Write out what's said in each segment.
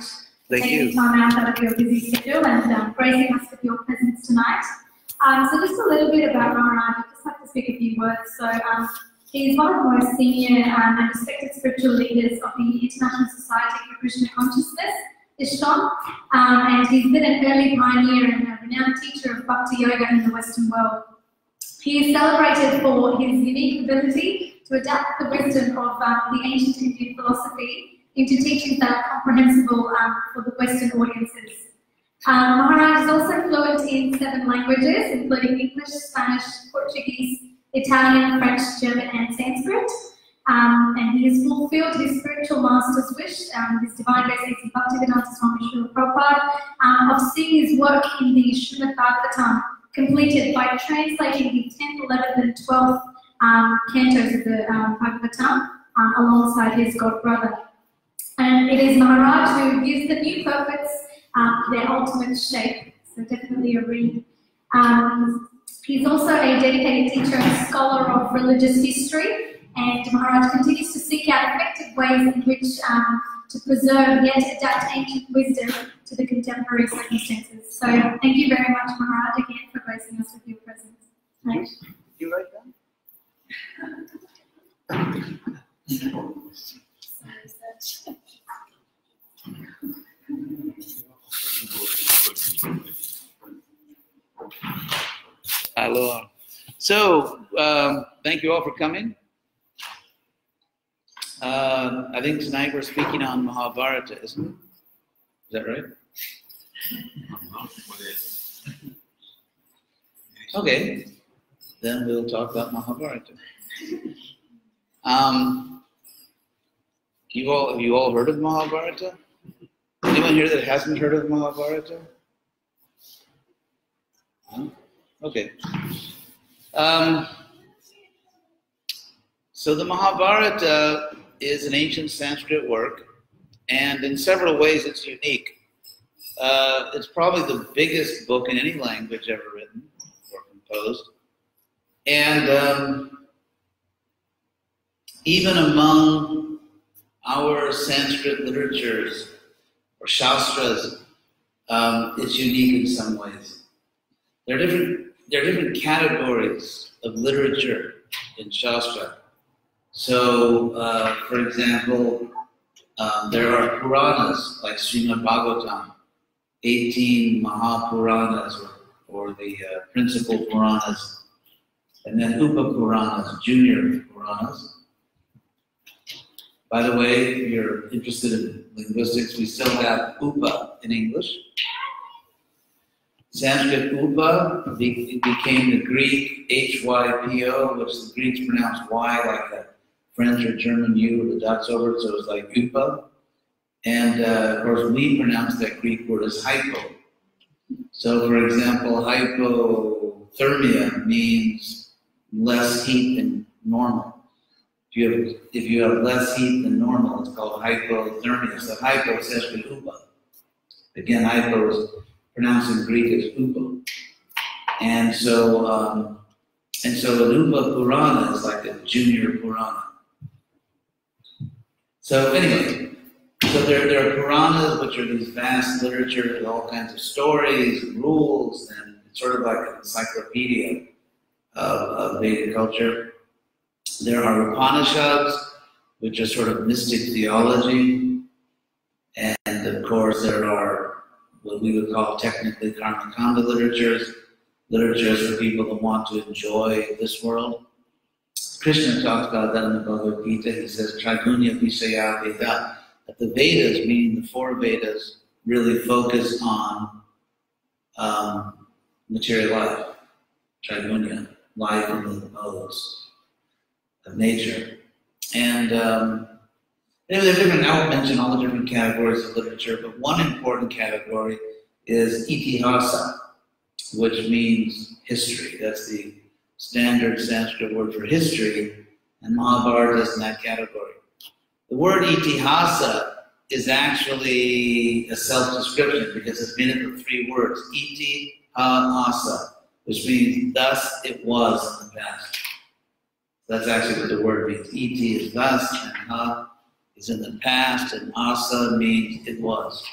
much for taking time out of your busy schedule and gracing us with your presence tonight. So just a little bit about Maharaj. I'd just like to speak a few words. So he's one of the most senior and respected spiritual leaders of the International Society for Krishna Consciousness, ISKCON, and he's been an early pioneer and a renowned teacher of Bhakti Yoga in the Western world. He is celebrated for his unique ability to adapt the wisdom of the ancient Indian philosophy into teachings that are comprehensible for the Western audiences. Maharaj is also fluent in 7 languages, including English, Spanish, Portuguese, Italian, French, German, and Sanskrit. And he has fulfilled his spiritual master's wish, his divine grace A.C. Bhaktivedanta Swami Srila Prabhupada, of seeing his work in the Srimad Bhagavatam completed by translating the 10th, 11th, and 12th cantos of the Bhagavatam alongside his god brother. And it is Maharaj who gives the new prophets their ultimate shape, so definitely a read. He's also a dedicated teacher and scholar of religious history, and Maharaj continues to seek out effective ways in which to preserve yet adapt ancient wisdom to the contemporary circumstances. So thank you very much, Maharaj, again for gracing us with your presence. Right. You write that? Hello. So, thank you all for coming. I think tonight we're speaking on Mahabharata, isn't it? Is that right? Okay, then we'll talk about Mahabharata. Have you all heard of Mahabharata? Anyone here that hasn't heard of Mahabharata? Huh? Okay. So the Mahabharata is an ancient Sanskrit work, and in several ways it's unique. It's probably the biggest book in any language ever written or composed. And even among our Sanskrit literatures or shastras, it's unique in some ways. There are different categories of literature in Shastra. So, for example, there are Puranas like Srimad Bhagavatam, 18 Mahapuranas or the principal Puranas, and then Upa Puranas, junior Puranas. By the way, if you're interested in linguistics, we still have Upa in English. Sanskrit Upa became the Greek Hypo, which the Greeks pronounce Y like a French or German U with the dots over it, so it's like Upa. And of course, we pronounce that Greek word as hypo. So, for example, hypothermia means less heat than normal. If you have less heat than normal, it's called hypothermia. So, hypo is Sanskrit Upa. Again, hypo is pronounced in Greek as Upa. And so an Upa Purana is like a junior Purana. So anyway, so there are Puranas, which are these vast literature with all kinds of stories and rules, and it's sort of like an encyclopedia of Vedic culture. There are Upanishads, which are sort of mystic theology. And of course, there are what we would call technically Karmakanda literatures for people that want to enjoy this world. Krishna talks about that in the Bhagavad Gita. He says, Trigunya Vishaya Veda, that the Vedas, meaning the 4 Vedas, really focus on material life, Trigunya, life in the modes of nature. And there are different, I won't mention all the different categories of literature, but one important category is Itihasa, which means history. That's the standard Sanskrit word for history, and Mahabharata is in that category. The word Itihasa is actually a self-description because it's made up of 3 words, Itihasa, which means thus it was in the past. That's actually what the word means. Iti is thus, and ha is in the past, and asa means it was.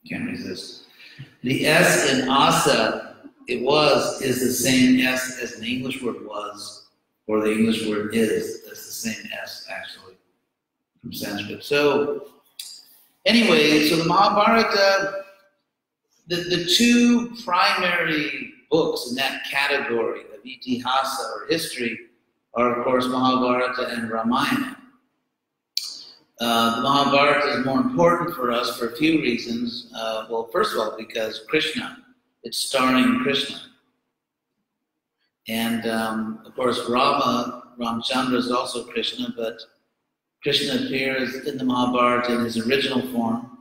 Can't resist. The S in asa, it was, is the same S as an English word was, or the English word is. That's the same S, actually, from Sanskrit. So, anyway, so the Mahabharata, the two primary books in that category of itihasa, or history, are, of course, Mahabharata and Ramayana. The Mahabharata is more important for us for a few reasons. Well, first of all, because Krishna, it's starring Krishna. And, of course, Ramchandra is also Krishna, but Krishna appears in the Mahabharata in his original form,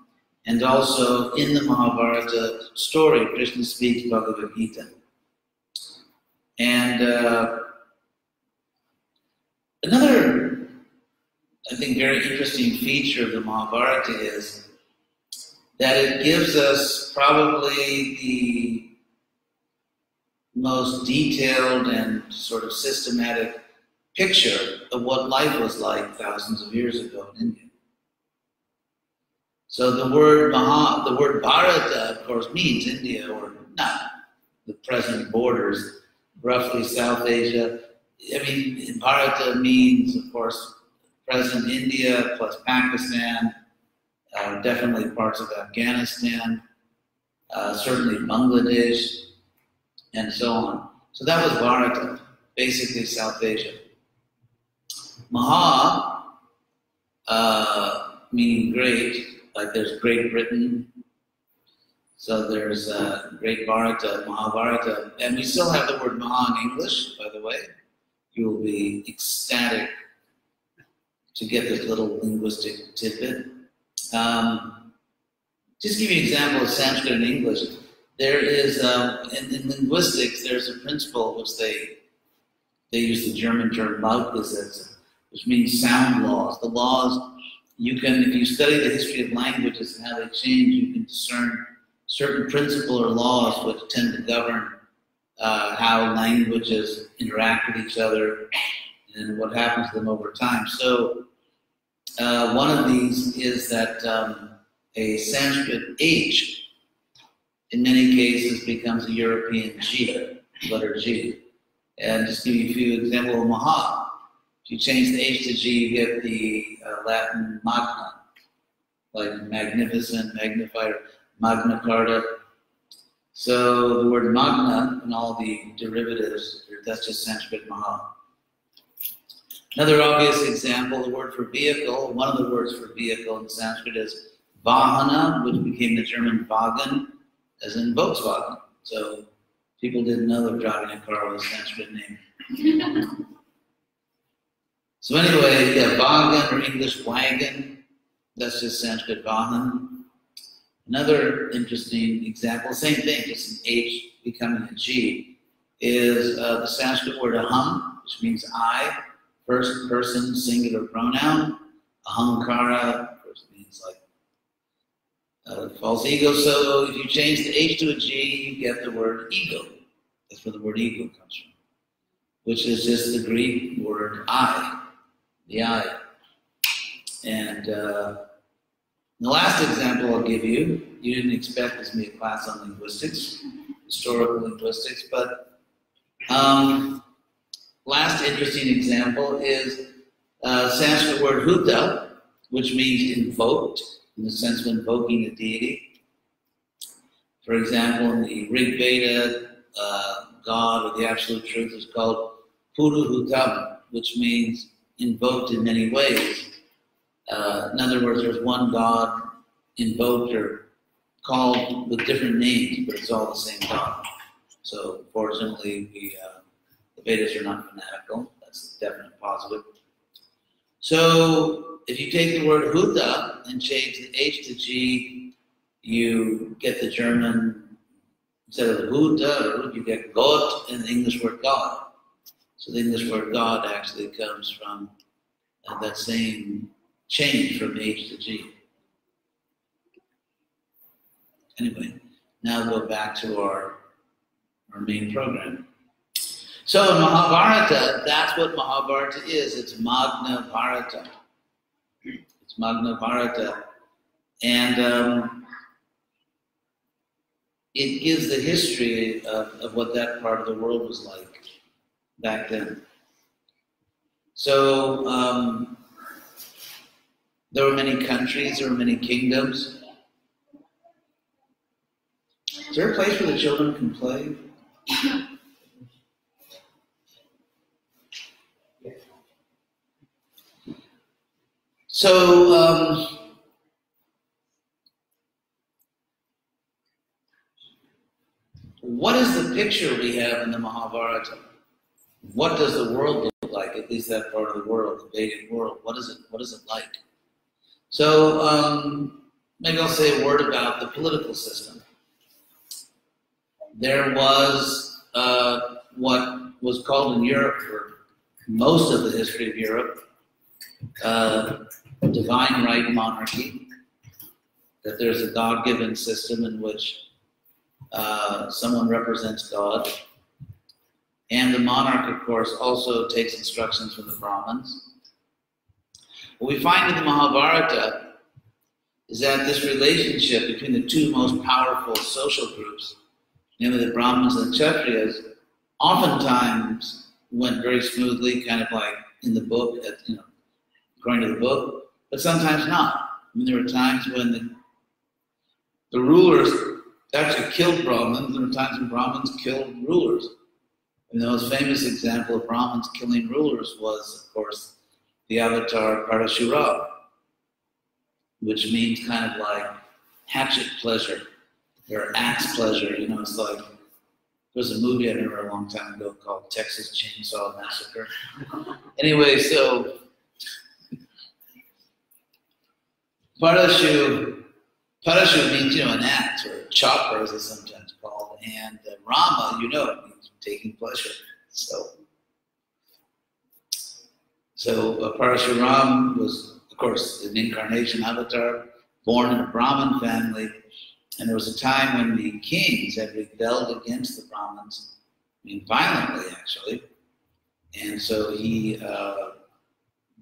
and also in the Mahabharata story, Krishna speaks Bhagavad Gita. And another, I think, very interesting feature of the Mahabharata is that it gives us probably the most detailed and sort of systematic picture of what life was like thousands of years ago in India. So the word Bharata, of course, means India, or not the present borders, roughly South Asia. I mean, Bharata means, of course, present India plus Pakistan, definitely parts of Afghanistan, certainly Bangladesh, and so on. So that was Bharata, basically South Asia. Maha, meaning great, like there's Great Britain. So there's Great Bharata, Mahabharata, and we still have the word Maha in English, by the way. You will be ecstatic to get this little linguistic tidbit. Just give you an example of Sanskrit and English. There is, in linguistics, there's a principle which they use the German term Lautgesetze, which means sound laws. The laws, you can, if you study the history of languages and how they change, you can discern certain principles or laws which tend to govern how languages interact with each other and what happens to them over time. So one of these is that a Sanskrit H in many cases becomes a European G, letter G. And just give you a few examples of Maha. If you change the H to G, you get the Latin magna, like magnificent, magnifier, Magna Carta. So the word magna and all the derivatives, that's just Sanskrit Maha. Another obvious example, the word for vehicle, one of the words for vehicle in Sanskrit is Vahana, which became the German Wagen, as in Volkswagen. So people didn't know they were driving a car with a Sanskrit name. So anyway, yeah, Wagen or English wagon, that's just Sanskrit Vahan. Another interesting example, same thing, just an H becoming a G, is the Sanskrit word aham, which means I, first person singular pronoun. Ahankara, of course, means like false ego. So if you change the H to a G, you get the word ego. That's where the word ego comes from, which is just the Greek word I, the I. And the last example I'll give you, you didn't expect this to be a class on linguistics, historical linguistics, but last interesting example is Sanskrit word huta, which means invoked, in the sense of invoking a deity. For example, in the Rig Veda, God, or the Absolute Truth, is called Puruhutam, which means invoked in many ways. In other words, there's one God invoked or called with different names, but it's all the same God. So fortunately, the Vedas are not fanatical. That's a definite positive. So if you take the word Huta and change the H to G, you get the German, instead of Huta, you get Gott and the English word God. So the English word God actually comes from that same change from H to G. Anyway, now go back to our main program. So in Mahabharata, that's what Mahabharata is. It's Magna Bharata. It's Magna Bharata. And it gives the history of what that part of the world was like back then. So there were many countries, there were many kingdoms. Is there a place where the children can play? So, what is the picture we have in the Mahabharata? What does the world look like? At least that part of the world, the Vedic world. What is it like? So, maybe I'll say a word about the political system. There was what was called in Europe for most of the history of Europe, divine right monarchy, that there's a God-given system in which someone represents God. And the monarch, of course, also takes instructions from the Brahmins. What we find in the Mahabharata is that this relationship between the two most powerful social groups, namely the Brahmins and the Kshatriyas, oftentimes went very smoothly, kind of like in the book, according to the book, but sometimes not. I mean, there were times when the rulers actually killed Brahmins. There were times when Brahmins killed rulers. And the most famous example of Brahmins killing rulers was, of course, the avatar Parashurama, which means kind of like hatchet pleasure or axe pleasure. It's like, there was a movie I remember a long time ago called Texas Chainsaw Massacre. Anyway, so Parashu means, an axe or a chopper, as it's sometimes called, and Rama, it means taking pleasure. So Parashuram was, of course, an incarnation avatar, born in a Brahmin family, and there was a time when the kings had rebelled against the Brahmins, violently actually, and so he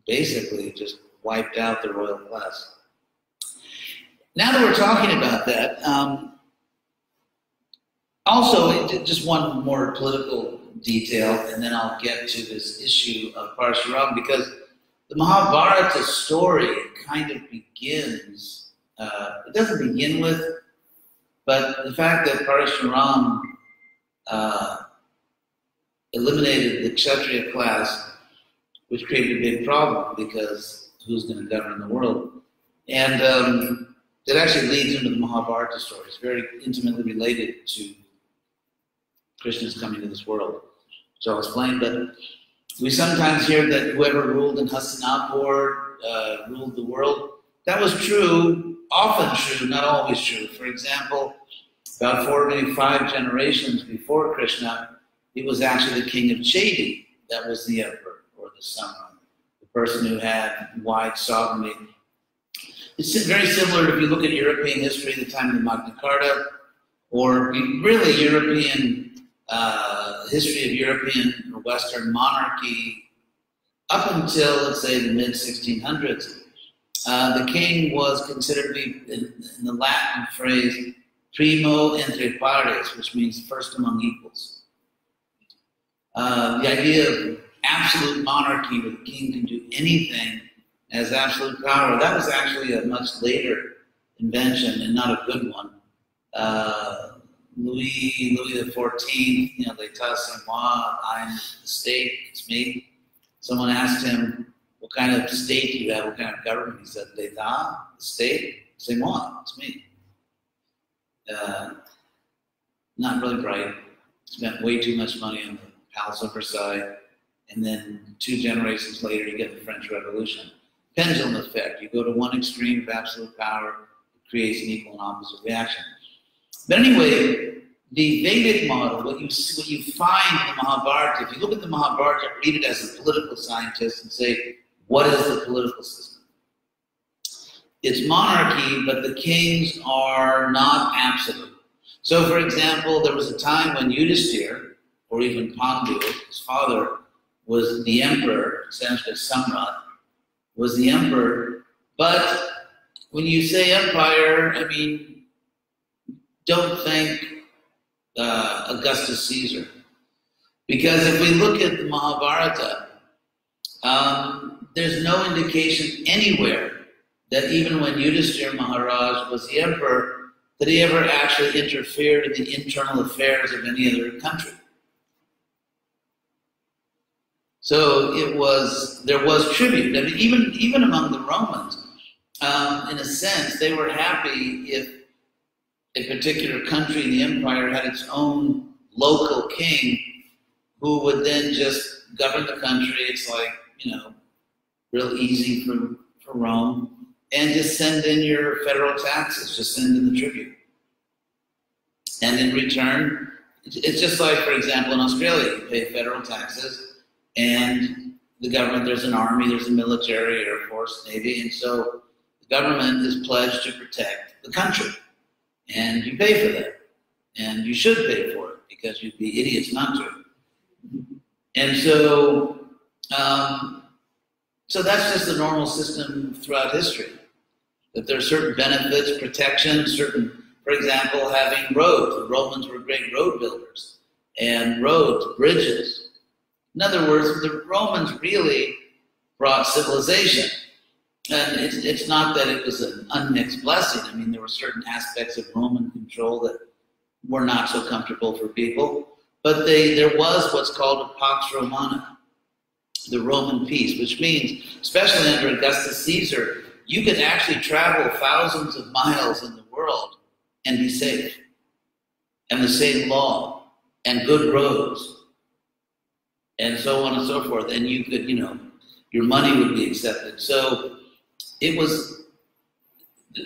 basically just wiped out the royal class. Now that we're talking about that, also just one more political detail, and then I'll get to this issue of Parashuram, because the Mahabharata story kind of begins, it doesn't begin with, but the fact that Parashuram eliminated the Kshatriya class, which created a big problem, because who's going to govern the world? And it actually leads into the Mahabharata story. It's very intimately related to Krishna's coming to this world. So I'll explain, but we sometimes hear that whoever ruled in Hastinapur ruled the world. That was true, often true, not always true. For example, about 4, maybe 5 generations before Krishna, he was actually the king of Chedi. That was the emperor, or the Samran, the person who had wide sovereignty. It's very similar if you look at European history, the time of the Magna Carta, or really European history of European or Western monarchy up until, let's say, the mid-1600s. The king was considered to be, in the Latin phrase, primo inter pares, which means first among equals. The idea of absolute monarchy where the king can do anything as absolute power, that was actually a much later invention and not a good one. Louis XIV, l'état c'est moi, I'm the state, it's me. Someone asked him, what kind of state do you have, what kind of government? He said, l'état, the state, c'est moi, it's me. Not really bright, spent way too much money on the Palace of Versailles, and then 2 generations later you get the French Revolution. Pendulum effect, you go to one extreme of absolute power, it creates an equal and opposite reaction. But anyway, the Vedic model, what you find in the Mahabharata, if you look at the Mahabharata, read it as a political scientist and say, what is the political system? It's monarchy, but the kings are not absolute. So, for example, there was a time when Yudhishthira, or even Pandu, his father, was the emperor, Sanskrit Samrat, was the emperor. But when you say empire, I mean, don't think Augustus Caesar. Because if we look at the Mahabharata, there's no indication anywhere that even when Yudhishthira Maharaj was the emperor, that he ever actually interfered in the internal affairs of any other country. So there was tribute. I mean, even among the Romans, in a sense, they were happy if a particular country in the empire had its own local king who would then just govern the country. It's like, real easy for Rome. And just send in your federal taxes, just send in the tribute. And in return, it's just like, for example, in Australia, you pay federal taxes, and the government, there's an army, there's a military, Air Force, Navy, and so the government is pledged to protect the country. And you pay for that. And you should pay for it, because you'd be idiots not to. And so, so that's just the normal system throughout history. That there are certain benefits, protections, certain, for example, having roads. The Romans were great road builders. And roads, bridges. In other words, the Romans really brought civilization. And it's not that it was an unmixed blessing. I mean, there were certain aspects of Roman control that were not so comfortable for people. But there was what's called a Pax Romana, the Roman peace, which means, especially under Augustus Caesar, you could actually travel thousands of miles in the world and be safe. And the same law, and good roads, and so on and so forth. And you could, your money would be accepted. So it was,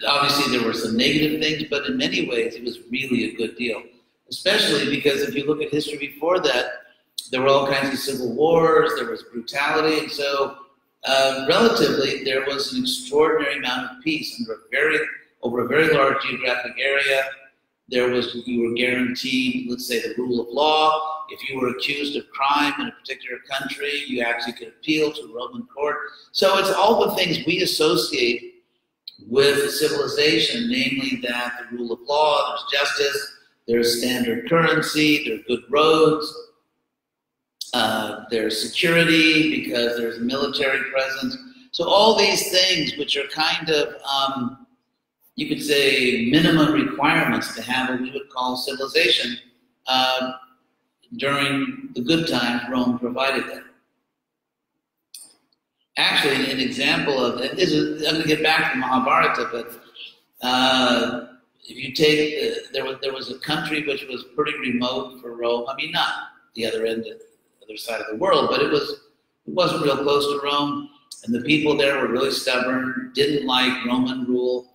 obviously there were some negative things, but in many ways it was really a good deal. Especially because if you look at history before that, there were all kinds of civil wars, there was brutality, and so relatively there was an extraordinary amount of peace over a very large geographic area. You were guaranteed, let's say, the rule of law. If you were accused of crime in a particular country, you actually could appeal to a Roman court. So it's all the things we associate with civilization, namely that the rule of law, there's justice, there's standard currency, there are good roads, there's security because there's a military presence. So all these things which are kind of, you could say, minimum requirements to have what we would call civilization, during the good times, Rome provided that. Actually, an example of it is, I'm going to get back to Mahabharata, but if you take, there was a country which was pretty remote for Rome. I mean, not the other end, the other side of the world, but it wasn't real close to Rome, and the people there were really stubborn, didn't like Roman rule,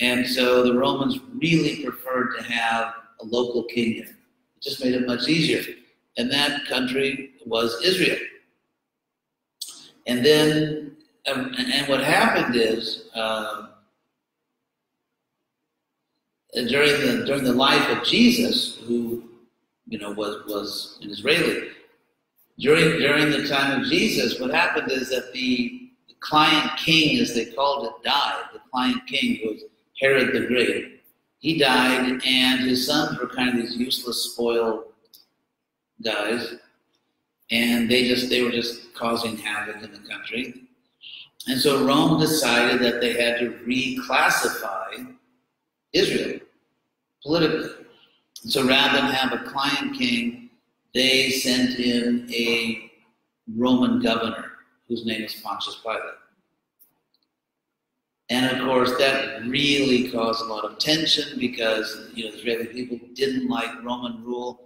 and so the Romans really preferred to have a local king there. It just made it much easier, and that country was Israel. And then, and what happened is, during the life of Jesus, who was an Israeli, during the time of Jesus, what happened is that the client king, as they called it, died. The client king was Herod the Great. He died, and his sons were kind of these useless, spoiled guys, and they were just causing havoc in the country. And so Rome decided that they had to reclassify Israel politically. And so rather than have a client king, they sent in a Roman governor whose name is Pontius Pilate. And of course, that really caused a lot of tension because the Israeli people didn't like Roman rule.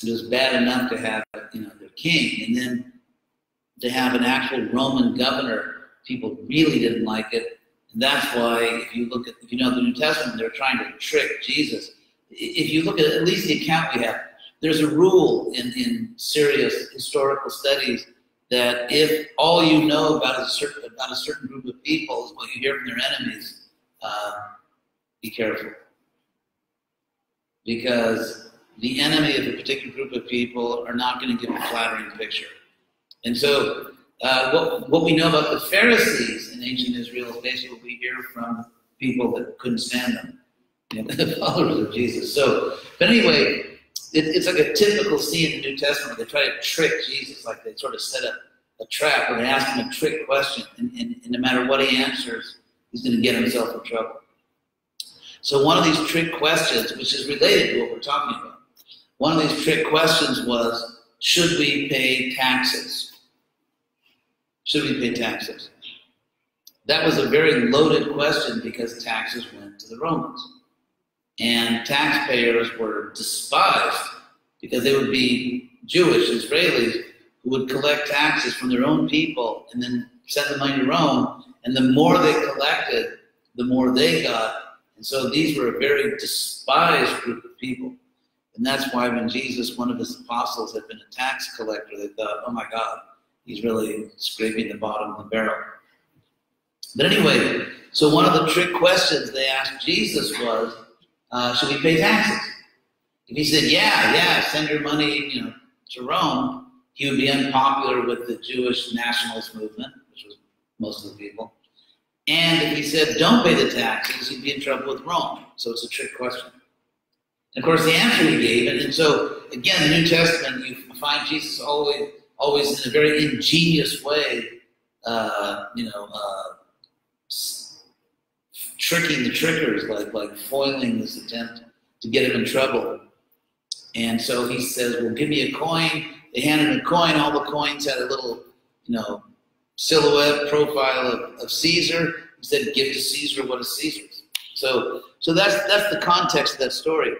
It was bad enough to have their king, and then to have an actual Roman governor, people really didn't like it. And that's why, if you know the New Testament, they're trying to trick Jesus. If you look at least the account we have, there's a rule in serious historical studies that if all you know about a certain group of people is what you hear from their enemies, be careful. Because the enemy of a particular group of people are not going to give a flattering picture. And so what we know about the Pharisees in ancient Israel is basically what we hear from people that couldn't stand them, the followers of Jesus. So, but anyway, it's like a typical scene in the New Testament. They try to trick Jesus, like they sort of set a trap, or they ask him a trick question, and no matter what he answers, he's going to get himself in trouble. So one of these trick questions, which is related to what we're talking about, one of these trick questions was, should we pay taxes? Should we pay taxes? That was a very loaded question because taxes went to the Romans. And taxpayers were despised because they would be Jewish Israelis who would collect taxes from their own people and then send the money to Rome. And the more they collected, the more they got. And so these were a very despised group of people. And that's why when Jesus, one of his apostles, had been a tax collector, they thought, oh my God, he's really scraping the bottom of the barrel. But anyway, so one of the trick questions they asked Jesus was, should we pay taxes? If he said, yeah, send your money, to Rome, he would be unpopular with the Jewish nationalist movement, which was most of the people. And if he said, don't pay the taxes, he'd be in trouble with Rome. So it's a trick question. And of course, the answer he gave, and so again, in the New Testament, you find Jesus always in a very ingenious way, tricking the trickers, like foiling this attempt to get him in trouble. And so he says, well, give me a coin. They handed him a coin. All the coins had a little, silhouette profile of Caesar. He said, give to Caesar what is Caesar's. So that's the context of that story.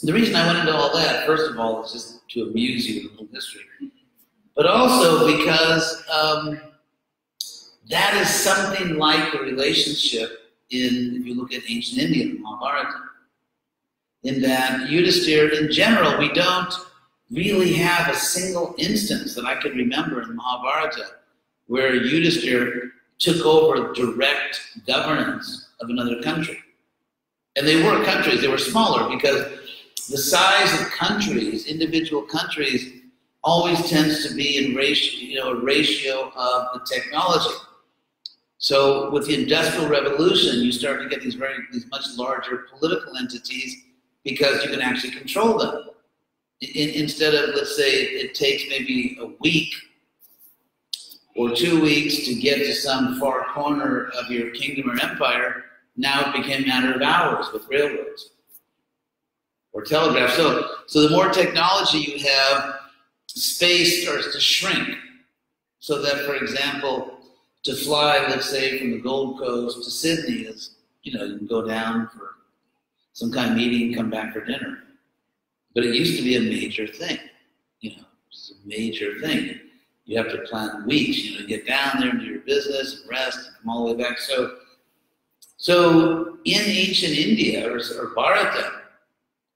The reason I went into all that, first of all, is just to amuse you with a little history. But also because that is something like the relationship if you look at ancient India, the Mahabharata, in that Yudhishthira, in general, we don't really have a single instance that I can remember in the Mahabharata where Yudhishthira took over direct governance of another country. And they were countries, they were smaller, because the size of countries, individual countries, always tends to be in ratio, a ratio of the technology. So with the Industrial Revolution, you start to get these much larger political entities because you can actually control them. Instead of, let's say, it takes maybe a week or 2 weeks to get to some far corner of your kingdom or empire, now it became a matter of hours with railroads or telegraph. So the more technology you have, space starts to shrink. So that, for example, to fly, let's say, from the Gold Coast to Sydney is, you can go down for some kind of meeting and come back for dinner. But it used to be a major thing, it's a major thing. You have to plan weeks, get down there and do your business and rest and come all the way back. So in ancient India or Bharata,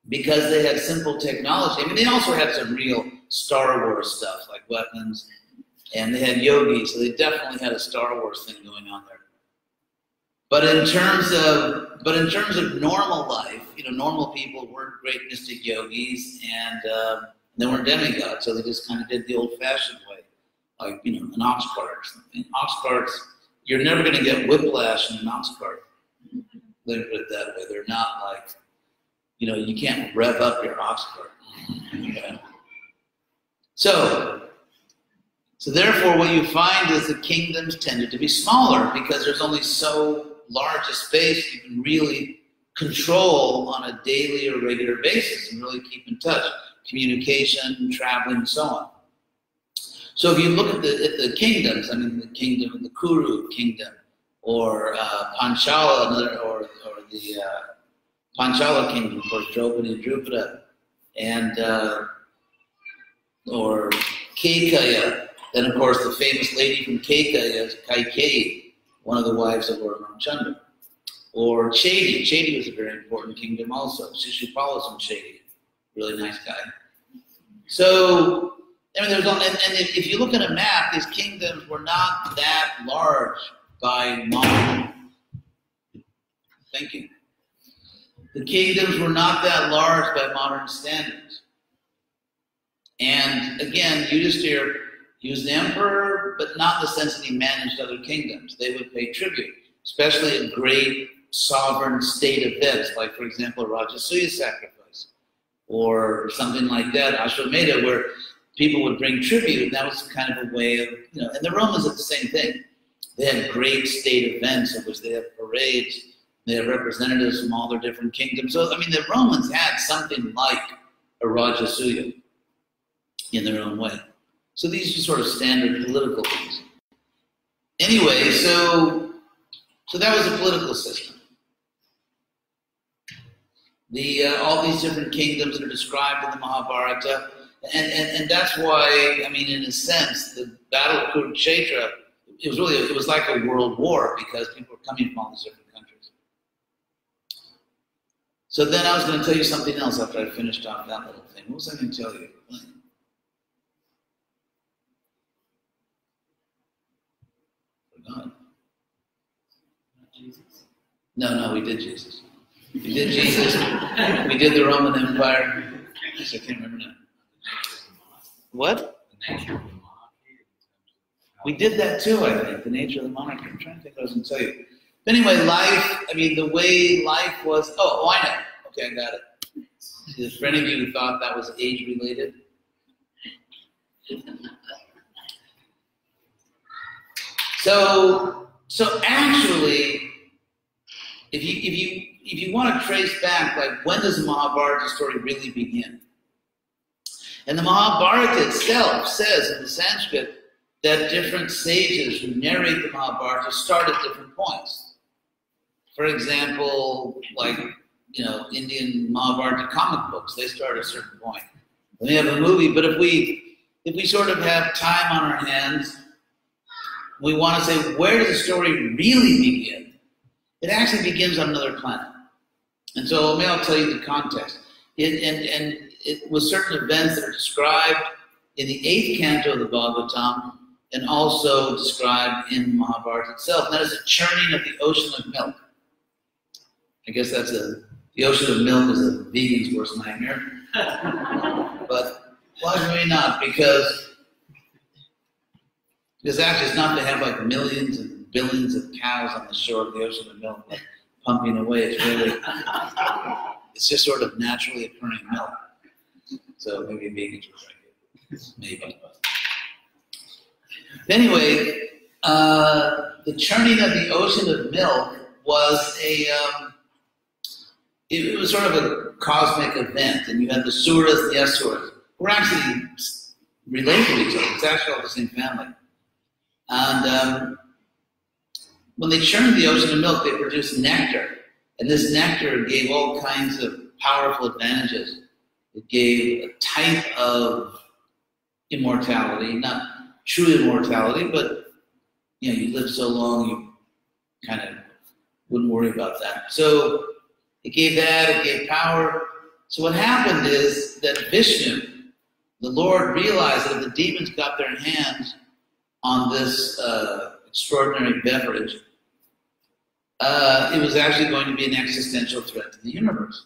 because they had simple technology, they also had some real Star Wars stuff like weapons, and they had yogis, so they definitely had a Star Wars thing going on there. But in terms of normal life, normal people weren't great mystic yogis, and they weren't demigods, so they just kind of did the old-fashioned way, like an ox cart or something. Ox carts, you're never going to get whiplash in an ox cart. Let me put it that way. They're not like, you can't rev up your ox cart. Okay. So therefore, what you find is the kingdoms tended to be smaller because there's only so large a space you can really control on a daily or regular basis and really keep in touch. Communication, traveling, and so on. So if you look at the kingdoms, the kingdom of the Kuru kingdom, or Panchala, or the Panchala kingdom, of course, Draupadi and Drupada, and or Kaikaya. Then, of course, the famous lady from Kaikaya is Kaikeyi, one of the wives of Lord Ramchandra. Or Chedi. Chedi was a very important kingdom also. Shishupala from Chedi. Really nice guy. So, there's and if you look at a map, these kingdoms were not that large by modern thinking. The kingdoms were not that large by modern standards. And again, Yudhisthira, he was the emperor, but not in the sense that he managed other kingdoms. They would pay tribute, especially at great sovereign state events, like, for example, a Rajasuya sacrifice, or something like that, Ashwamedha, where people would bring tribute, and that was kind of a way of, you know, and the Romans did the same thing. They had great state events in which they had parades, they had representatives from all their different kingdoms. So, I mean, the Romans had something like a Rajasuya in their own way. So these are sort of standard political things. Anyway, so that was a political system. All these different kingdoms that are described in the Mahabharata, and that's why, I mean, in a sense, the Battle of Kurukshetra, it was like a world war because people were coming from all these different countries. So then I was going to tell you something else after I finished off that little thing. What was I going to tell you? Forgot. Jesus? No, we did Jesus. We did Jesus. We did the Roman Empire. I can't remember now. What? The nature of the monarchy. We did that too, I think. The nature of the monarchy. I'm trying to think what I was going to tell you. But anyway, life, I mean, the way life was. Oh, I know. Okay, I got it. Is there any of you who thought that was age related? So actually, if you want to trace back, like, when does the Mahabharata story really begin? And the Mahabharata itself says in the Sanskrit that different sages who narrate the Mahabharata start at different points. For example, like, you know, Indian Mahabharata comic books, they start at a certain point. Then they have a movie, but if we sort of have time on our hands, we want to say, where does the story really begin? It actually begins on another planet. And so maybe I'll tell you the context. It was certain events that are described in the 8th canto of the Bhagavatam and also described in Mahabharata itself. And that is the churning of the ocean of milk. I guess the ocean of milk is a vegan's worst nightmare. But why not? Because actually it's not to have like millions and billions of cows on the shore of the ocean of milk, like, pumping away. It's really, it's just sort of naturally occurring milk. So maybe vegans would like it. Maybe. Anyway, the churning of the ocean of milk was it was sort of a cosmic event, and you had the Suras and the Asuras. We're actually related to each other. It's actually all the same family. And when they churned the ocean of milk, they produced nectar. And this nectar gave all kinds of powerful advantages. It gave a type of immortality, not true immortality, but, you know, you live so long, you kind of wouldn't worry about that. So it gave that, it gave power. So what happened is that Vishnu, the Lord, realized that if the demons got their hands on this extraordinary beverage, it was actually going to be an existential threat to the universe.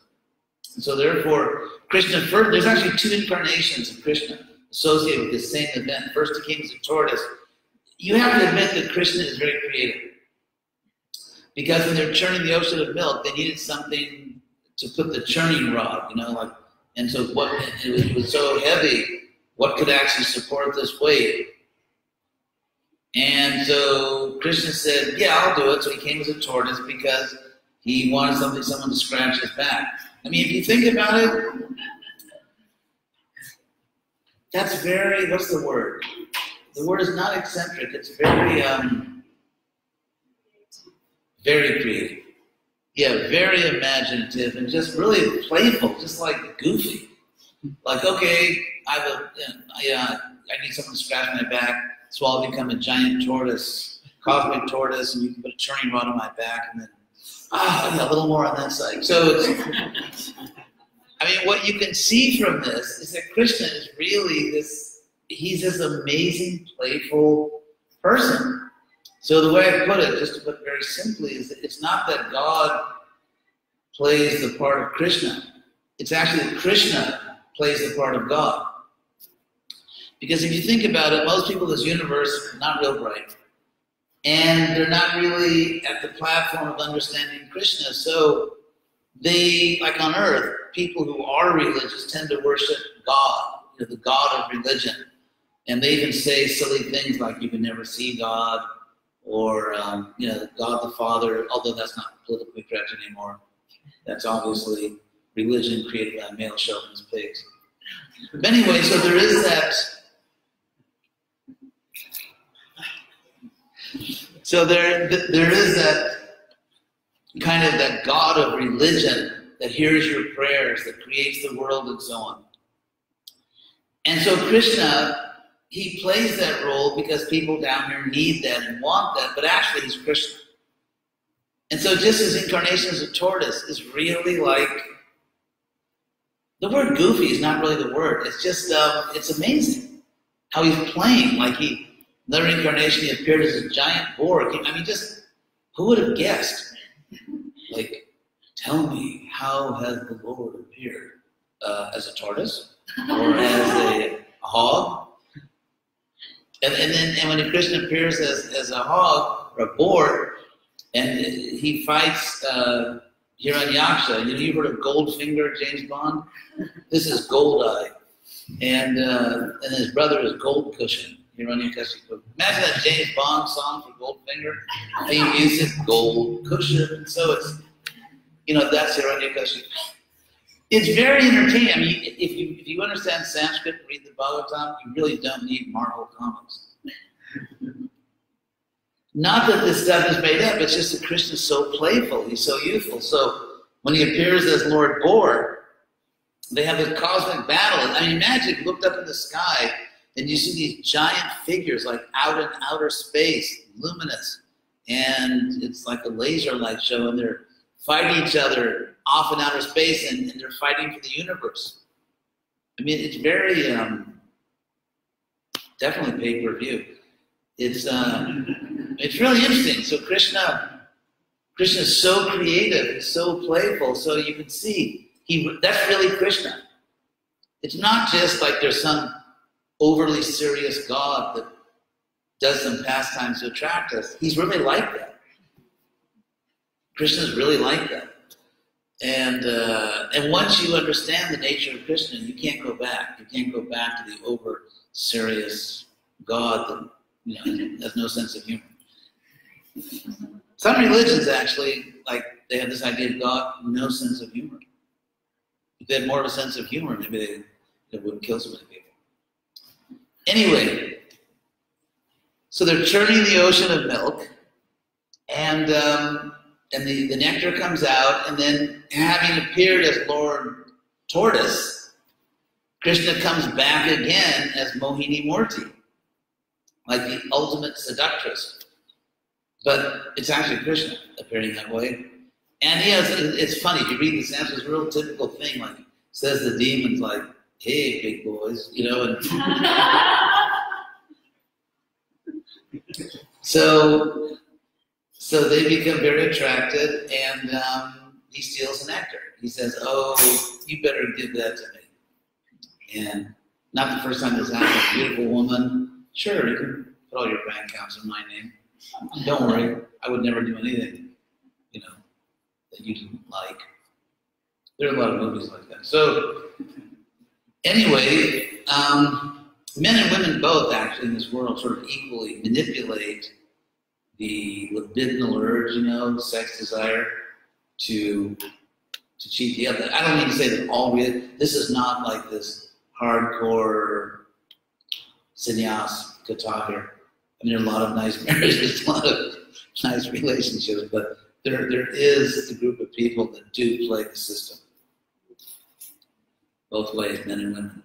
And so therefore, Krishna, there's actually 2 incarnations of Krishna associated with this same event. First he came as a tortoise. You have to admit that Krishna is very creative. Because when they're churning the ocean of milk, they needed something to put the churning rod, you know, like, and so it was so heavy, what could actually support this weight? And so Krishna said, yeah, I'll do it. So he came as a tortoise because he wanted someone to scratch his back. I mean, if you think about it, that's very, what's the word? The word is not eccentric. It's very, very creative. Yeah, very imaginative and just really playful, just like goofy. Like, okay, I need someone to scratch my back, so I'll become a giant tortoise, cosmic tortoise, and you can put a churning rod on my back, and then, a little more on that side. So it's, I mean, what you can see from this is that Krishna is really he's this amazing, playful person. So the way I put it, just to put it very simply, is that it's not that God plays the part of Krishna. It's actually that Krishna plays the part of God. Because if you think about it, most people in this universe are not real bright. And they're not really at the platform of understanding Krishna. So they, like on earth, people who are religious tend to worship God, the God of religion. And they even say silly things like you can never see God, or God the Father, although that's not politically correct anymore. That's obviously religion created by male chauvinist pigs. But anyway, so there is that. So there is that kind of that God of religion that hears your prayers, that creates the world and so on. And so Krishna, he plays that role because people down here need that and want that, but actually he's Krishna. And so just as incarnation as a tortoise is really like, the word goofy is not really the word. It's just, it's amazing how he's playing. Like another incarnation, he appeared as a giant boar. Who would have guessed? Like, tell me, how has the Lord appeared? As a tortoise? Or as a hog? And when Krishna appears as a hog or a boar, and he fights Hiranyaksha. You've heard of Goldfinger, James Bond? This is Goldeye. And his brother is Gold Cushion. Imagine that James Bond song for Goldfinger. Theme music, Gold Cushion. So it's, that's Hiranyakashipu. It's very entertaining. I mean, if you understand Sanskrit, read the Bhagavatam, you really don't need Marvel comics. Not that this stuff is made up, it's just that Krishna's so playful, he's so youthful. So when he appears as Lord Boar, they have this cosmic battle. I mean, imagine you looked up in the sky and you see these giant figures like out in outer space, luminous. And it's like a laser light show, and they're fighting each other off in outer space, and they're fighting for the universe. I mean, it's very, definitely pay-per-view. It's really interesting. So Krishna's so creative, he's so playful, so you can see, that's really Krishna. It's not just like there's some overly serious God that does some pastimes to attract us. He's really like that. Krishna's really like that. And once you understand the nature of Krishna, you can't go back. You can't go back to the over serious God that has no sense of humor. Some religions actually, like, they have this idea of God, no sense of humor. If they had more of a sense of humor, maybe they wouldn't kill so many people. Anyway, so they're churning the ocean of milk, and the nectar comes out, and then having appeared as Lord Tortoise, Krishna comes back again as Mohini Murti, like the ultimate seductress. But it's actually Krishna appearing that way. And it's funny, if you read the Sanskrit, it's a real typical thing, like, says the demons, like, hey, big boys, and so they become very attracted, and he steals the nectar. He says, oh, you better give that to me. And not the first time this happened, a beautiful woman, sure, you can put all your bank accounts in my name. Don't worry, I would never do anything, that you didn't like. There are a lot of movies like that. So, anyway, men and women both actually in this world sort of equally manipulate the libidinal urge, sex desire, to cheat the other. I don't mean to say that this is not like this hardcore sannyas kata here. I mean, there are a lot of nice marriages, a lot of nice relationships, but there is a group of people that do play the system. Both ways, men and women.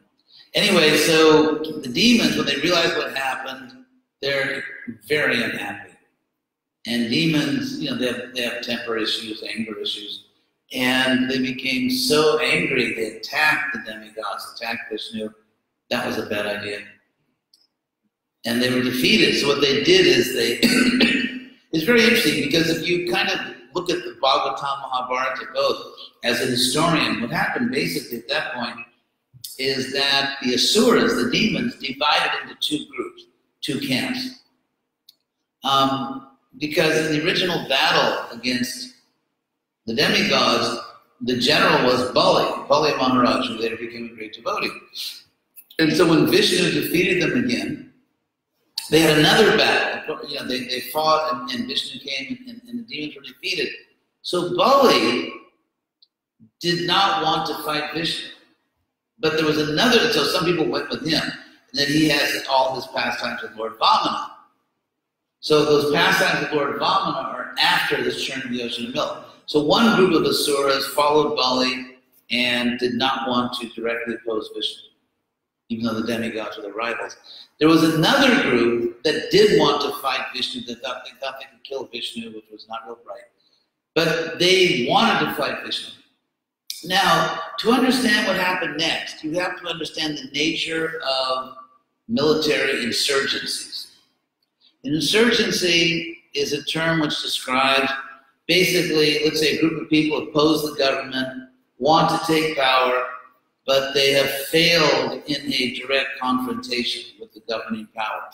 Anyway, so the demons, when they realize what happened, they're very unhappy. And demons, they have temper issues, anger issues, and they became so angry they attacked the demigods, attacked Vishnu. That was a bad idea. And they were defeated. So what they did is it's very interesting, because if you kind of look at the Bhagavatam, Mahabharata, both, as a historian, what happened basically at that point is that the asuras, the demons, divided into two groups, two camps. Because in the original battle against the demigods, the general was Bali Maharaj, who later became a great devotee. And so when Vishnu defeated them again, they had another battle. You know, they fought, and Vishnu came, and the demons were defeated. So Bali did not want to fight Vishnu. But there was another, so some people went with him. And then he has all his pastimes with Lord Vamana. So those pastimes with Lord Vamana are after this churn of the ocean of milk. So one group of asuras followed Bali and did not want to directly oppose Vishnu, even though the demigods were the rivals. There was another group that did want to fight Vishnu, that thought they could kill Vishnu, which was not real right. But they wanted to fight Vishnu. Now, to understand what happened next, you have to understand the nature of military insurgencies. An insurgency is a term which describes basically, let's say a group of people oppose the government, want to take power, but they have failed in a direct confrontation with the governing power.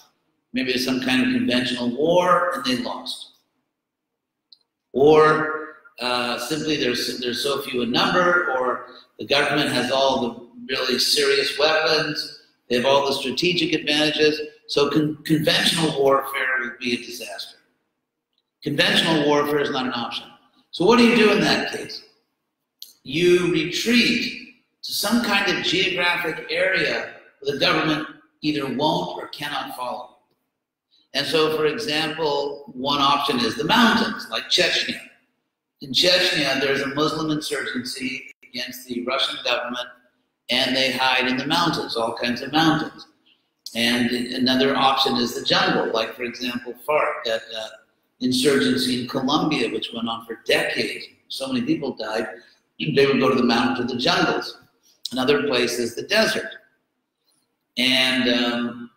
Maybe there's some kind of conventional war and they lost. Or simply there's so few in number, or the government has all the really serious weapons, they have all the strategic advantages, so conventional warfare would be a disaster. Conventional warfare is not an option. So what do you do in that case? You retreat to some kind of geographic area where the government either won't or cannot follow. And so, for example, one option is the mountains, like Chechnya. In Chechnya, there's a Muslim insurgency against the Russian government, and they hide in the mountains, all kinds of mountains. And another option is the jungle, like, for example, FARC, that insurgency in Colombia, which went on for decades. So many people died. They would go to the mountains or the jungles. Another place is the desert. And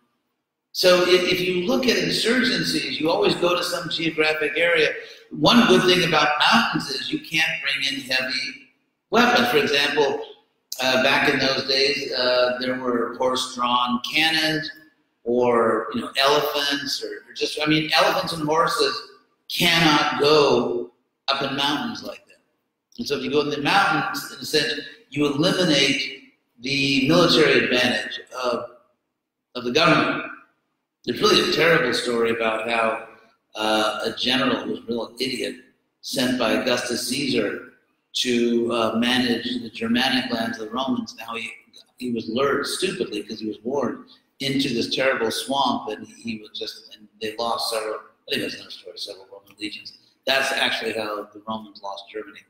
so if you look at insurgencies, you always go to some geographic area. One good thing about mountains is you can't bring in heavy weapons. For example, back in those days, there were horse-drawn cannons, or elephants, or just, elephants and horses cannot go up in mountains like that. And so if you go in the mountains, in a sense, you eliminate the military advantage of the government. There's really a terrible story about how a general who was a real idiot, sent by Augustus Caesar to manage the Germanic lands of the Romans. Now he was lured stupidly, because he was warned, into this terrible swamp, and and they lost several, I think that's another story, several Roman legions. That's actually how the Romans lost Germany,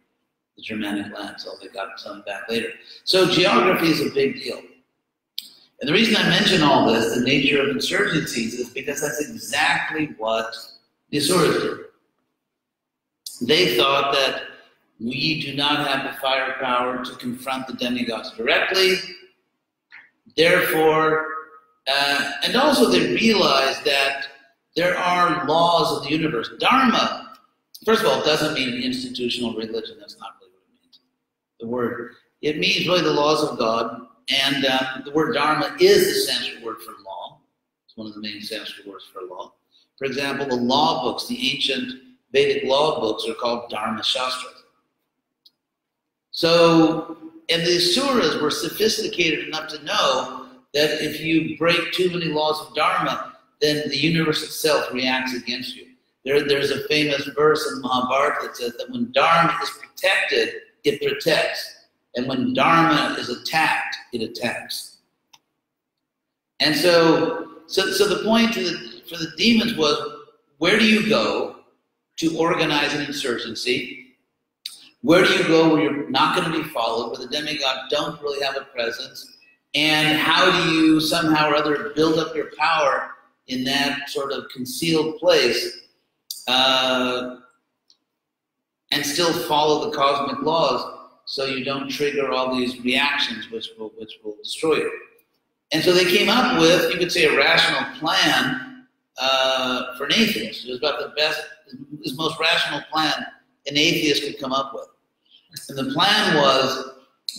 the Germanic lands, so they got some back later. So geography is a big deal. And the reason I mention all this, the nature of insurgencies, is because that's exactly what the Asuras did. They thought that we do not have the firepower to confront the demigods directly. Therefore, and also they realized that there are laws of the universe. Dharma, first of all, doesn't mean an institutional religion. That's not really what it means. The word, it means really the laws of God. And the word dharma is the Sanskrit word for law. It's one of the main Sanskrit words for law. For example, the law books, the ancient Vedic law books, are called Dharma Shastras. So, and the Asuras were sophisticated enough to know that if you break too many laws of Dharma, then the universe itself reacts against you. There's a famous verse in Mahabharata that says that when Dharma is protected, it protects. And when Dharma is attacked, it attacks. And so the point for the demons was, where do you go to organize an insurgency? Where do you go where you're not going to be followed, where the demigods don't really have a presence? And how do you somehow or other build up your power in that sort of concealed place and still follow the cosmic laws, so you don't trigger all these reactions which will destroy you? And so they came up with, you could say, a rational plan for an atheist. It was about his most rational plan an atheist could come up with. And the plan was,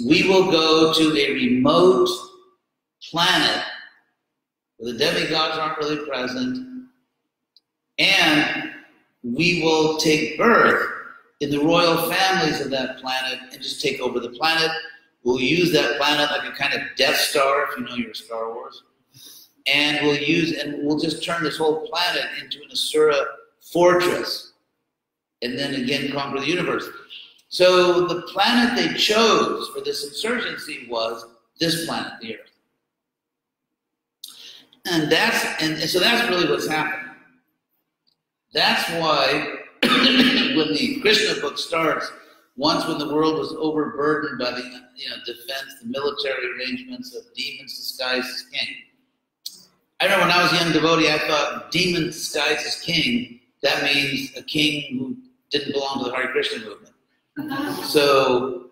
we will go to a remote planet where the demigods aren't really present, and we will take birth in the royal families of that planet and just take over the planet. We'll use that planet like a kind of Death Star, if you know your Star Wars. And we'll just turn this whole planet into an Asura fortress. And then again conquer the universe. So the planet they chose for this insurgency was this planet, the Earth. And so that's really what's happening. That's why when the Krishna book starts, once when the world was overburdened by the defense, the military arrangements of demons disguised as king. I remember when I was a young devotee, I thought demon disguised as king, that means a king who didn't belong to the Hare Krishna movement. So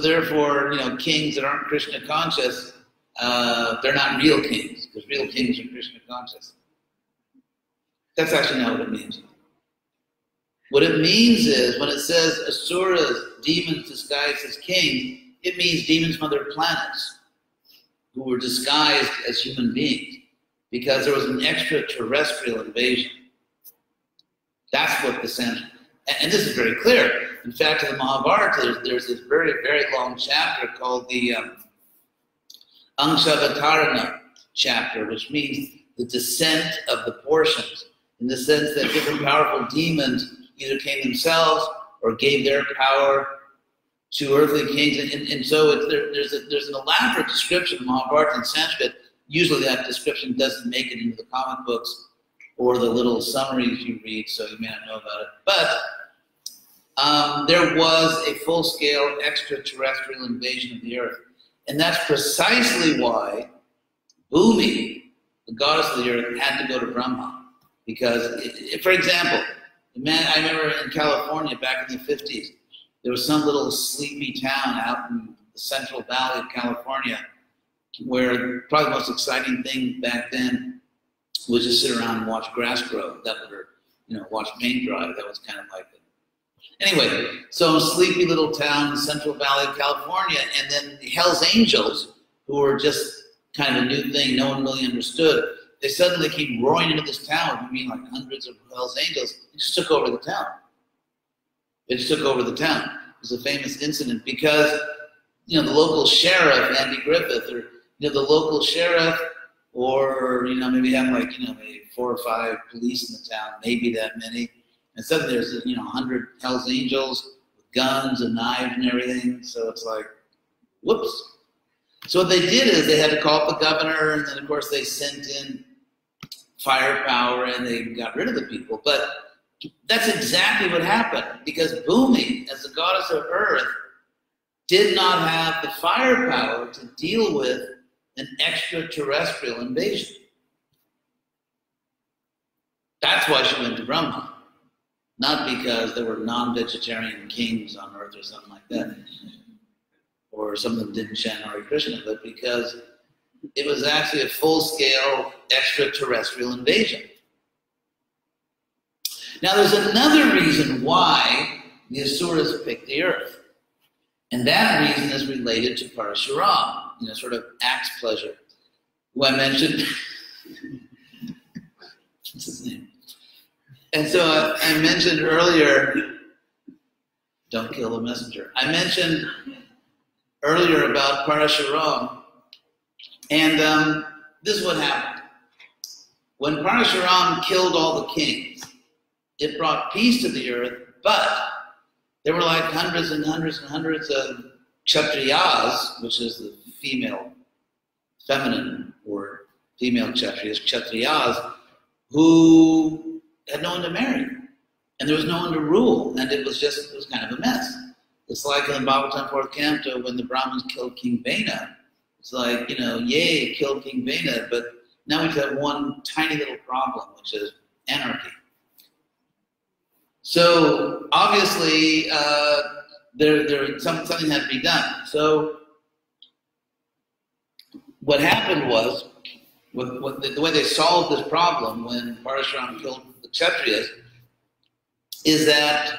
therefore, kings that aren't Krishna conscious, they're not real kings, because real kings are Krishna conscious. That's actually not what it means. What it means is, when it says asuras, demons disguised as kings, it means demons from other planets who were disguised as human beings, because there was an extraterrestrial invasion. That's what the sense. And this is very clear. In fact, in the Mahabharata, there's this very, very long chapter called the Angshavatarana chapter, which means the descent of the portions, in the sense that different powerful demons either came themselves or gave their power to earthly kings. And so there's an elaborate description of Mahabharata in Sanskrit. Usually that description doesn't make it into the comic books or the little summaries you read, so you may not know about it. But there was a full-scale extraterrestrial invasion of the earth. And that's precisely why Bhumi, the goddess of the earth, had to go to Brahma. Because, for example, I remember in California back in the 50s, there was some little sleepy town out in the Central Valley of California where probably the most exciting thing back then was to sit around and watch grass grow, watch paint dry. That was kind of like it. Anyway, so a sleepy little town in the Central Valley of California, and then the Hells Angels, who were just kind of a new thing, no one really understood, they suddenly came roaring into this town. I mean, like hundreds of Hells Angels. It just took over the town. It just took over the town. It was a famous incident because, the local sheriff, Andy Griffith, or, the local sheriff, or, maybe have maybe 4 or 5 police in the town, maybe that many. And suddenly there's, 100 Hells Angels with guns and knives and everything. So it's like, whoops. So what they did is they had to call up the governor, and then of course they sent in firepower and they got rid of the people. But that's exactly what happened, because Bhumi, as the goddess of earth, did not have the firepower to deal with an extraterrestrial invasion. That's why she went to Brahma. Not because there were non-vegetarian kings on earth or something like that, or some of them didn't chant Hare Krishna, but because it was actually a full-scale extraterrestrial invasion. Now there's another reason why the Asuras picked the earth, and that reason is related to Parashuram, sort of axe pleasure, who I mentioned. What's his name? And so I mentioned earlier, don't kill the messenger. I mentioned earlier about Parashuram, and this is what happened. When Parashuram killed all the kings, it brought peace to the earth, but there were like hundreds and hundreds and hundreds of Kshatriyas, which is the female, feminine word, female Kshatriyas, who had no one to marry, and there was no one to rule, and it was kind of a mess. It's like in the Bhagavatam 4th Canto when the Brahmins killed King Vena. It's like, yay, killed King Vena, but now we have one tiny little problem, which is anarchy. So obviously, something had to be done. So what happened was, the way they solved this problem when Parashuram killed the Kshatriyas, is that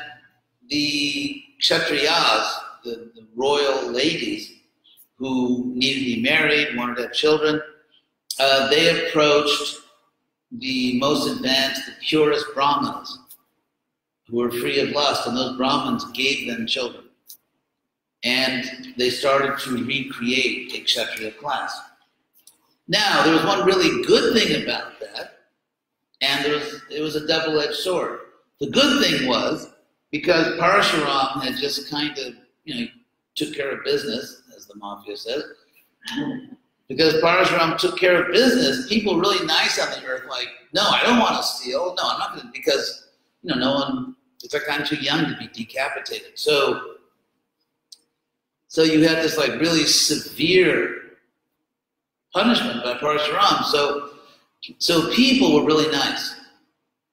the Kshatriyas, the royal ladies who needed to be married, wanted to have children, they approached the most advanced, the purest Brahmanas, who were free of lust, and those Brahmins gave them children. And they started to recreate a Kshatriya class. Now, there was one really good thing about that, and it was a double-edged sword. The good thing was, because Parashuram had just kind of, took care of business, as the mafia says, because Parashuram took care of business, people really nice on the earth, like, no, I don't want to steal. No, I'm not going to, because, no one, it's like I'm too young to be decapitated. So you had this like really severe punishment by Parashuram. So people were really nice.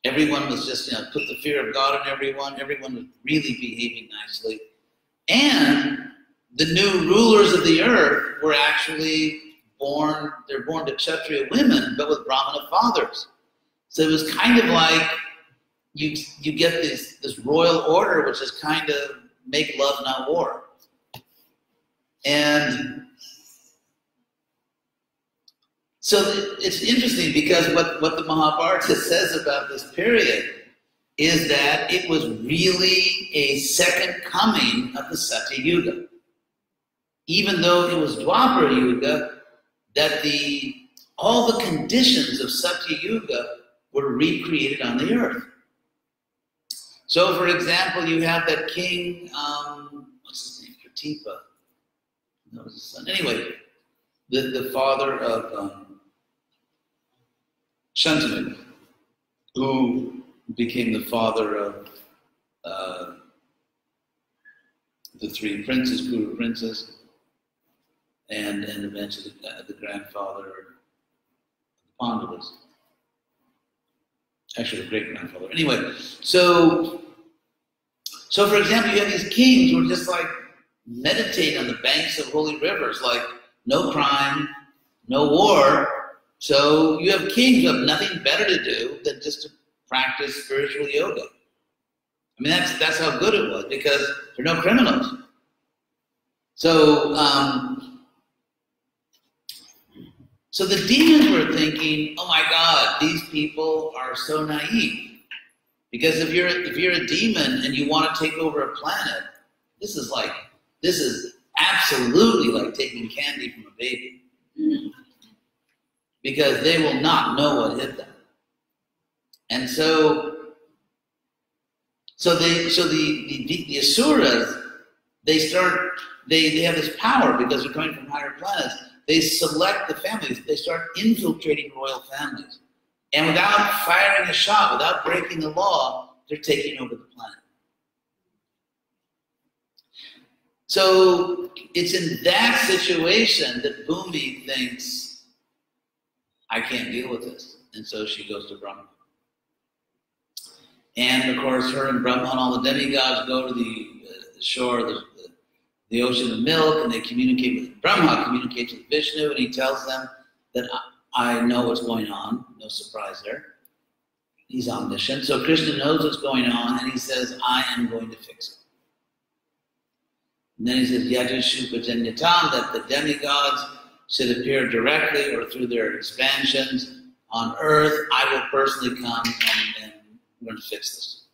Everyone was just, put the fear of God in everyone. Everyone was really behaving nicely. And the new rulers of the earth were actually they're born to Kshatriya women, but with Brahmana fathers. So it was kind of like you get this royal order, which is kind of make love, not war. And so it's interesting because what the Mahabharata says about this period is that it was really a second coming of the Satya Yuga. Even though it was Dwapara Yuga, that all the conditions of Satya Yuga were recreated on the earth. So, for example, you have that king, what's his name, Pratipa? That was his son. Anyway, the father of Shantanu, who became the father of the three princes, Kuru princes, and eventually the grandfather of the Pandavas. Actually, the great-grandfather. Anyway, so for example, you have these kings who are just like meditate on the banks of holy rivers, like no crime, no war. So you have kings who have nothing better to do than just to practice spiritual yoga. I mean, that's how good it was, because there are no criminals. So, so the demons were thinking, oh my God, these people are so naive. Because if you're a demon and you want to take over a planet, this is absolutely like taking candy from a baby. Because they will not know what hit them. And so the Asuras, they have this power because they're coming from higher planets. They select the families. They start infiltrating royal families. And without firing a shot, without breaking the law, they're taking over the planet. So it's in that situation that Bhumi thinks, I can't deal with this. And so she goes to Brahma. And of course, her and Brahma and all the demigods go to the shore, the ocean of milk, and they communicate with Brahma, communicates with Vishnu, and he tells them that I know what's going on. No surprise there. He's omniscient. So Krishna knows what's going on, and he says, I am going to fix it. And then he says, Yadushu Pajanyatam, that the demigods should appear directly or through their expansions on earth. I will personally come and we're going to fix this.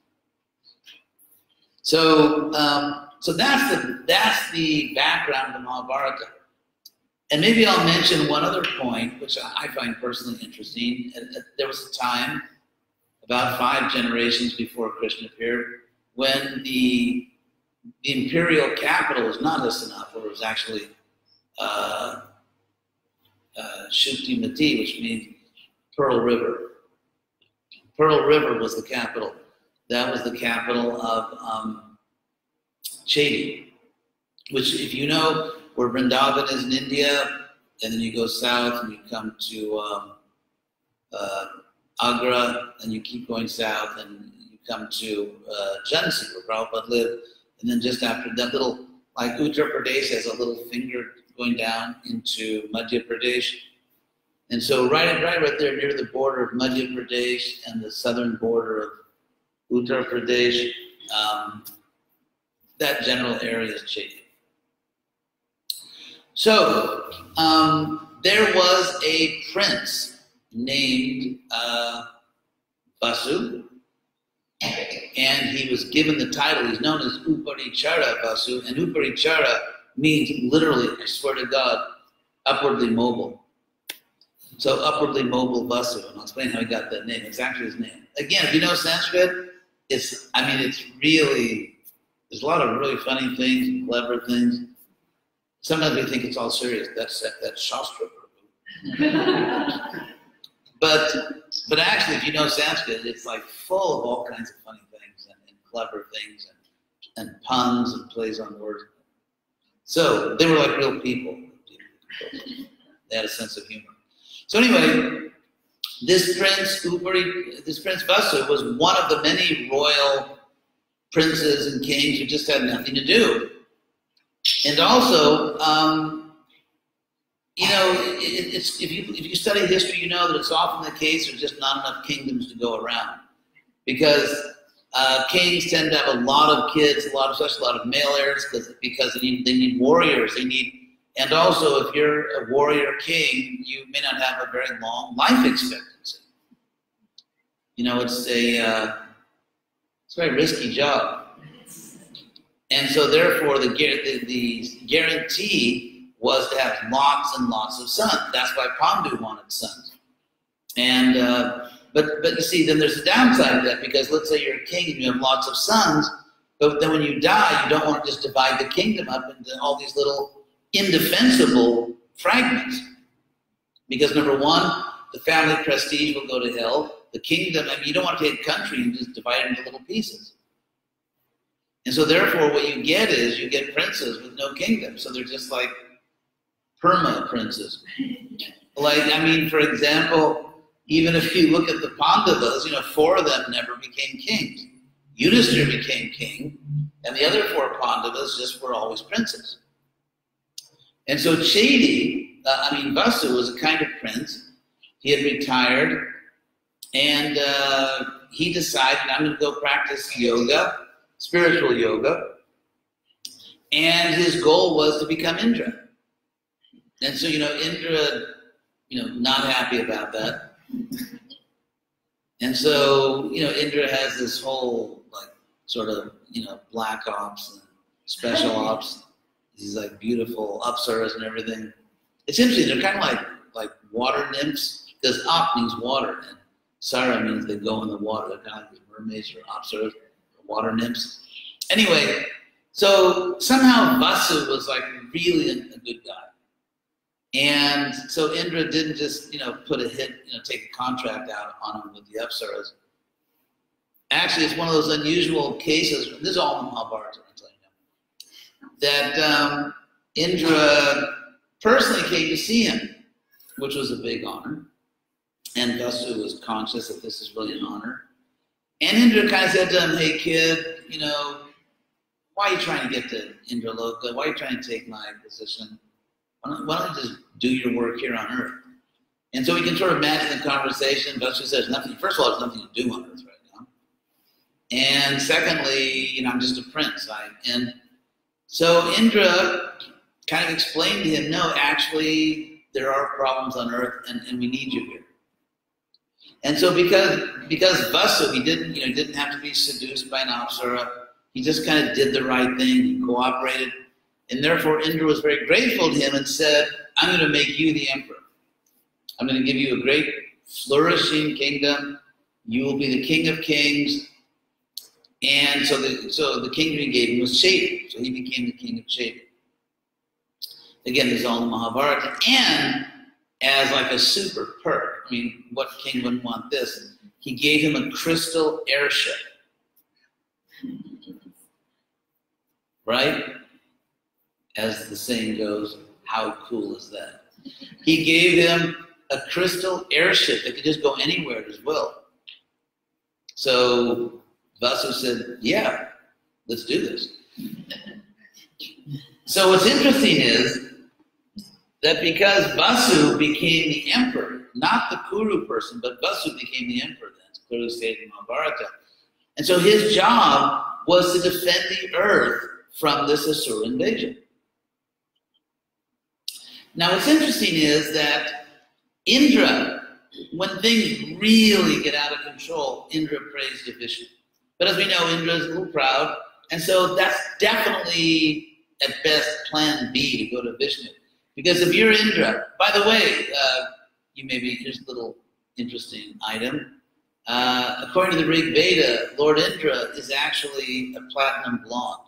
So that's the background of Mahabharata. And maybe I'll mention one other point, which I find personally interesting. There was a time, about 5 generations before Krishna appeared, when the imperial capital was not Hastinapur, it was actually Shuktimati, which means Pearl River. Pearl River was the capital. That was the capital of Chedi, which, if you know where Vrindavan is in India, and then you go south and you come to Agra, and you keep going south and you come to Jhansi, where Prabhupada lived, and then just after that little, like Uttar Pradesh has a little finger going down into Madhya Pradesh. And so right there near the border of Madhya Pradesh and the southern border of Uttar Pradesh, that general area is Chedi. So there was a prince named Bhasu, and he was given the title. He's known as Uparichara Bhasu, and Uparichara means literally, I swear to God, upwardly mobile. So upwardly mobile Bhasu, and I'll explain how he got that name. It's actually his name. Again, if you know Sanskrit, it's really, there's a lot of really funny things, clever things. Sometimes we think it's all serious. That's Shastra. But actually, if you know Sanskrit, it's like full of all kinds of funny things and clever things and puns and plays on words. So they were like real people. They had a sense of humor. So anyway, this prince Bhasu was one of the many royal princes and kings who just had nothing to do. And also, if you study history, you know that it's often the case there's just not enough kingdoms to go around, because kings tend to have a lot of kids, especially a lot of male heirs, because they need warriors. And also, if you're a warrior king, you may not have a very long life expectancy. It's a very risky job. And so therefore, the guarantee was to have lots and lots of sons. That's why Pandu wanted sons. And but you see, then there's a downside to that, because let's say you're a king and you have lots of sons, but then when you die, you don't want to just divide the kingdom up into all these little indefensible fragments. Because number one, the family prestige will go to hell. The kingdom, you don't want to take a country and just divide it into little pieces. And so therefore what you get is you get princes with no kingdom. So they're just like perma-princes. For example, even if you look at the Pandavas, 4 of them never became kings. Yudhishthira became king, and the other 4 Pandavas just were always princes. And so Bhasu was a kind of prince. He had retired, and he decided, I'm going to go practice yoga, spiritual yoga, and his goal was to become Indra. And so, Indra, not happy about that. And so, Indra has this whole, black ops and special ops. These, beautiful apsaras and everything. It's interesting, they're kind of like water nymphs, because ap means water, and sara means they go in the water. They're kind of like mermaids or apsaras, water nymphs. Anyway, so somehow Bhasu was really a good guy. And so Indra didn't just, put a hit, take a contract out on him with the apsaras. Actually, it's one of those unusual cases, this is all in the Mahabharata, I'm telling you, that Indra personally came to see him, which was a big honor. And Bhasu was conscious that this is really an honor. And Indra kind of said to him, hey kid, why are you trying to get to Indraloka? Why are you trying to take my position? Why don't you just do your work here on Earth? And so we can sort of imagine the conversation. Bhasu says, first of all, there's nothing to do on Earth right now. And secondly, I'm just a prince. And so Indra kind of explained to him, no, actually, there are problems on Earth, and we need you here. And so because Bhasu, he didn't have to be seduced by an apsara. He just kind of did the right thing. He cooperated. And therefore, Indra was very grateful to him and said, I'm going to make you the emperor. I'm going to give you a great flourishing kingdom. You will be the king of kings. And so the kingdom he gave him was Chedi. So he became the king of Chedi. Again, this is all in the Mahabharata. And as a super perk, what king wouldn't want this? He gave him a crystal airship. Right? As the saying goes, how cool is that? He gave him a crystal airship that could just go anywhere at his will. So Bhasu said, yeah, let's do this. So what's interesting is that because Bhasu became the emperor, not the Kuru person, but Bhasu became the emperor, that's clearly stated in Mahabharata. And so his job was to defend the earth from this Asura invasion. Now, what's interesting is that Indra, when things really get out of control, Indra prays to Vishnu. But as we know, Indra is a little proud, and so that's definitely, at best, plan B to go to Vishnu. Because if you're Indra, by the way, here's a little interesting item. According to the Rig Veda, Lord Indra is actually a platinum blonde.